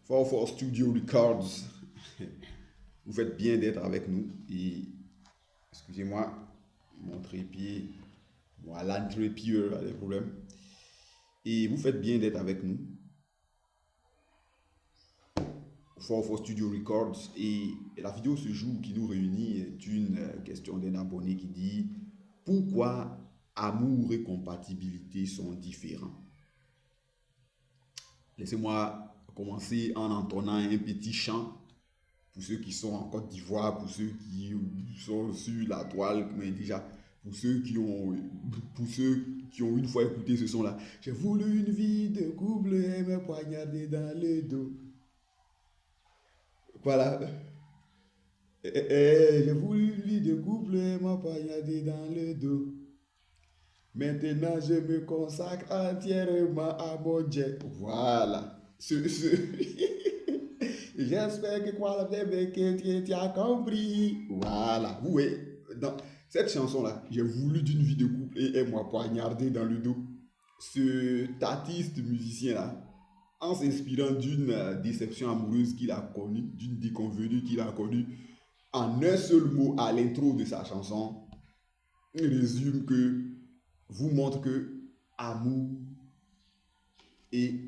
For Studio Records. Vous faites bien d'être avec nous. Et excusez-moi, mon trépied, voilà, l'entrepied a des problèmes. Et vous faites bien d'être avec nous. For Studio Records. Et la vidéo ce jour qui nous réunit est une question d'un abonné qui dit: pourquoi amour et compatibilité sont différents? Laissez-moi commencer en entonnant un petit chant pour ceux qui sont en Côte d'Ivoire, pour ceux qui sont sur la toile, mais déjà pour ceux qui ont une fois écouté ce son-là. J'ai voulu une vie de couple et me poignarder dans le dos. Voilà. J'ai voulu une vie de couple et me poignarder dans le dos. Maintenant, je me consacre entièrement à mon Dieu. Voilà. J'espère que quoi que tu as compris. Voilà. Vous voyez, dans cette chanson-là, j'ai voulu d'une vie de couple et elle m'a poignardé dans le dos. Cet artiste musicien-là, en s'inspirant d'une déception amoureuse qu'il a connue, d'une déconvenue qu'il a connue, en un seul mot à l'intro de sa chanson, il résume que vous montre que amour et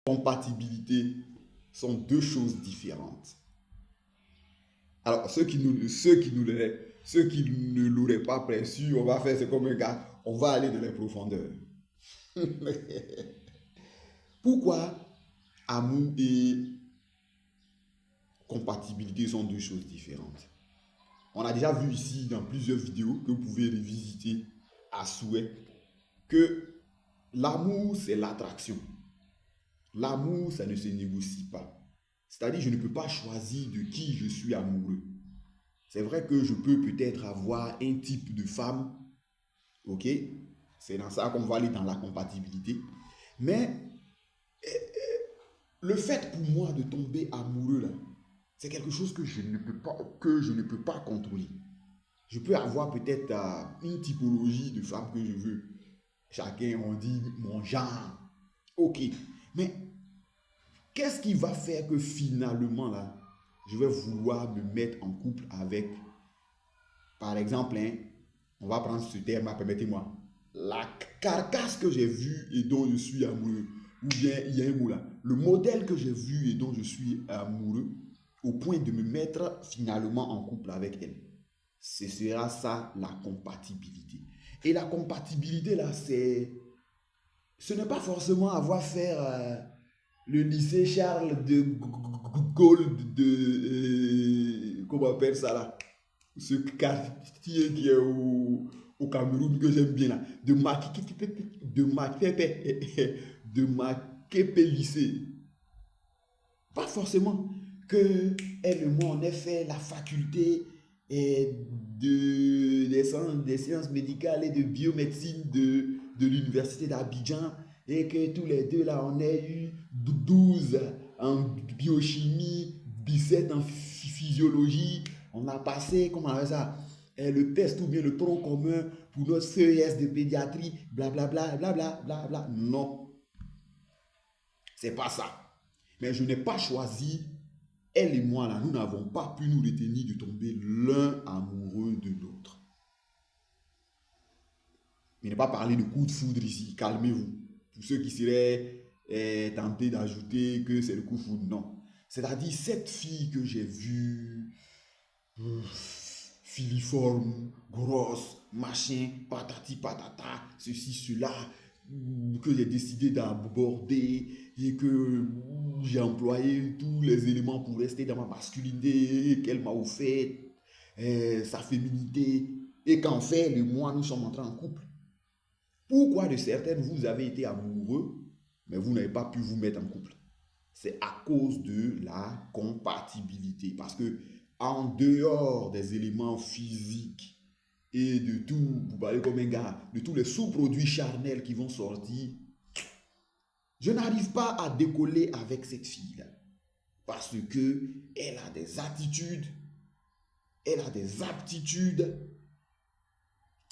compatibilité sont deux choses différentes. Alors, ceux qui ne l'auraient pas perçu, on va faire, c'est comme un gars, on va aller dans les profondeurs. Pourquoi amour et compatibilité sont deux choses différentes? On a déjà vu ici dans plusieurs vidéos que vous pouvez revisiter à souhait que l'amour, c'est l'attraction. L'amour, ça ne se négocie pas. C'est-à-dire, je ne peux pas choisir de qui je suis amoureux. C'est vrai que je peux peut-être avoir un type de femme, ok? C'est dans ça qu'on va aller dans la compatibilité. Mais le fait pour moi de tomber amoureux, là, c'est quelque chose que je ne peux pas contrôler. Je peux avoir peut-être une typologie de femme que je veux. Chacun, on dit mon genre. Ok. Mais qu'est-ce qui va faire que finalement, là, je vais vouloir me mettre en couple avec, par exemple, hein, on va prendre ce terme, permettez-moi, la carcasse que j'ai vue et dont je suis amoureux, ou bien il y a un mot là, le modèle que j'ai vu et dont je suis amoureux, au point de me mettre finalement en couple avec elle. Ce sera ça, la compatibilité. Et la compatibilité là, ce n'est pas forcément avoir faire le lycée Charles de Gaulle comment on appelle ça là, ce quartier qui est au Cameroun que j'aime bien là, de Makepe lycée. Pas forcément que elle et moi on ait fait la faculté des sciences médicales et de biomédecine de l'université d'Abidjan et que tous les deux là on ait eu 12 en biochimie, 17 en physiologie, on a passé, comment on appelle ça, le test ou bien le tronc commun pour notre CES de pédiatrie, blablabla, blablabla, blablabla. Non, c'est pas ça. Mais je n'ai pas choisi, elle et moi, là, nous n'avons pas pu nous retenir de tomber l'un amoureux de l'autre. Je n'ai pas parlé de coup de foudre ici, calmez-vous. Pour ceux qui seraient tentés d'ajouter que c'est le coup de foudre, non. C'est-à-dire, cette fille que j'ai vue, filiforme, grosse, machin, patati patata, ceci, cela, que j'ai décidé d'aborder et que j'ai employé tous les éléments pour rester dans ma masculinité qu'elle m'a offert, sa féminité, et qu'en fait, le moi, nous sommes entrés en couple. Pourquoi de certaines, vous avez été amoureux, mais vous n'avez pas pu vous mettre en couple? C'est à cause de la compatibilité. Parce que en dehors des éléments physiques et de tout, vous parlez comme un gars, de tous les sous-produits charnels qui vont sortir, je n'arrive pas à décoller avec cette fille-là. Parce qu'elle a des attitudes, elle a des aptitudes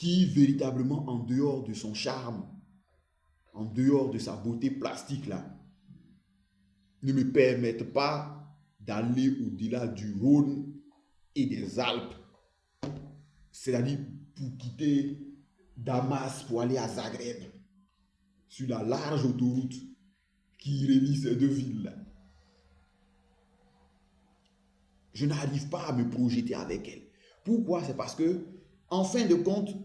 qui véritablement, en dehors de son charme, en dehors de sa beauté plastique là, ne me permettent pas d'aller au-delà du Rhône et des Alpes. C'est-à-dire pour quitter Damas pour aller à Zagreb, sur la large autoroute qui relie ces deux villes-là. Je n'arrive pas à me projeter avec elle. Pourquoi? C'est parce que, en fin de compte,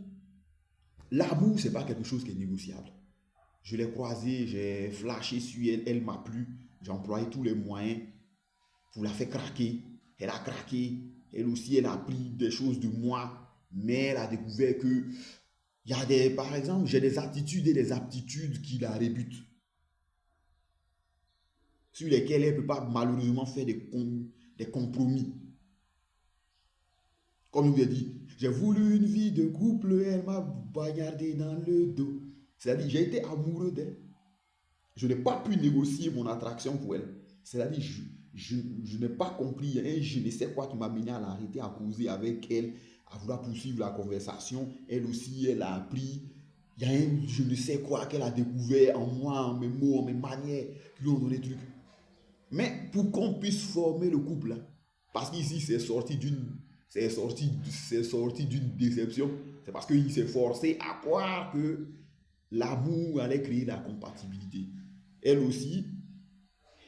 l'amour, ce n'est pas quelque chose qui est négociable. Je l'ai croisée, j'ai flashé sur elle, elle m'a plu, j'ai employé tous les moyens pour la faire craquer. Elle a craqué, elle aussi, elle a appris des choses de moi, mais elle a découvert que, il y a des, par exemple, j'ai des attitudes et des aptitudes qui la rebutent, sur lesquelles elle ne peut pas malheureusement faire des compromis. Comme je vous ai dit, j'ai voulu une vie de couple, elle m'a bagnardé dans le dos. C'est-à-dire, j'ai été amoureux d'elle. Je n'ai pas pu négocier mon attraction pour elle. C'est-à-dire, je n'ai pas compris, hein, je ne sais quoi qui m'a mené à l'arrêter, à causer avec elle, à vouloir poursuivre la conversation. Elle aussi, elle a appris. Il y a un je ne sais quoi qu'elle a découvert en moi, en mes mots, en mes manières, qui lui ont donné des trucs. Mais pour qu'on puisse former le couple, hein, parce qu'ici, c'est sorti d'une déception. C'est parce qu'il s'est forcé à croire que l'amour allait créer la compatibilité. Elle aussi,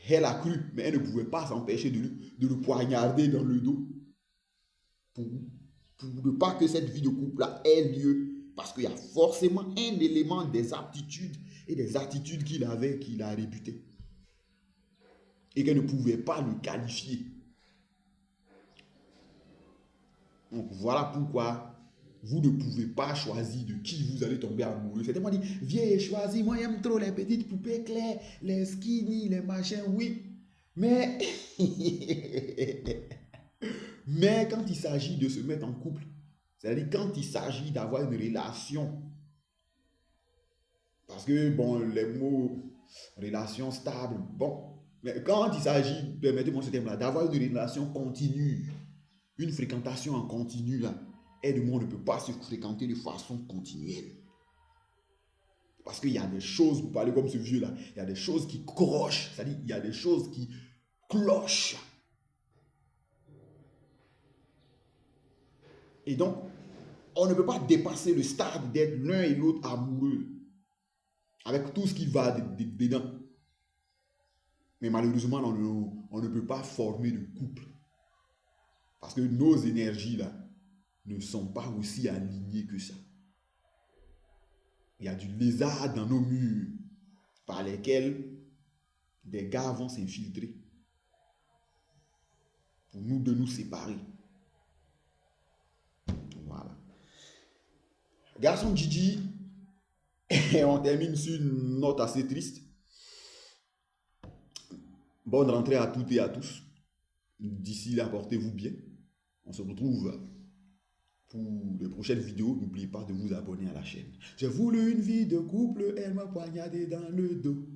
elle a cru, mais elle ne pouvait pas s'empêcher de le poignarder dans le dos pour ne pas que cette vie de couple-là ait lieu. Parce qu'il y a forcément un élément des aptitudes et des attitudes qu'il avait qu'il a réputé. Et qu'elle ne pouvait pas le qualifier. Donc voilà pourquoi vous ne pouvez pas choisir de qui vous allez tomber amoureux. C'est tellement dit, viens et choisis, moi j'aime trop les petites poupées claires, les skinny, les machins, oui. Mais, mais quand il s'agit de se mettre en couple, c'est-à-dire quand il s'agit d'avoir une relation, parce que bon, les mots relation stable, bon, mais quand il s'agit, permettez-moi ce terme-là, d'avoir une relation continue, une fréquentation en continu, là, aide-moi, on ne peut pas se fréquenter de façon continuelle. Parce qu'il y a des choses, vous parlez comme ce vieux-là, il y a des choses qui crochent, c'est-à-dire il y a des choses qui clochent. Et donc, on ne peut pas dépasser le stade d'être l'un et l'autre amoureux, avec tout ce qui va dedans. Mais malheureusement, on ne peut pas former de couple. Parce que nos énergies, là, ne sont pas aussi alignées que ça. Il y a du lézard dans nos murs par lesquels des gars vont s'infiltrer pour nous de nous séparer. Voilà. Garçon Gigi, et on termine sur une note assez triste. Bonne rentrée à toutes et à tous. D'ici là, portez-vous bien. On se retrouve pour les prochaines vidéos. N'oubliez pas de vous abonner à la chaîne. J'ai voulu une vie de couple, elle m'a poignardé dans le dos.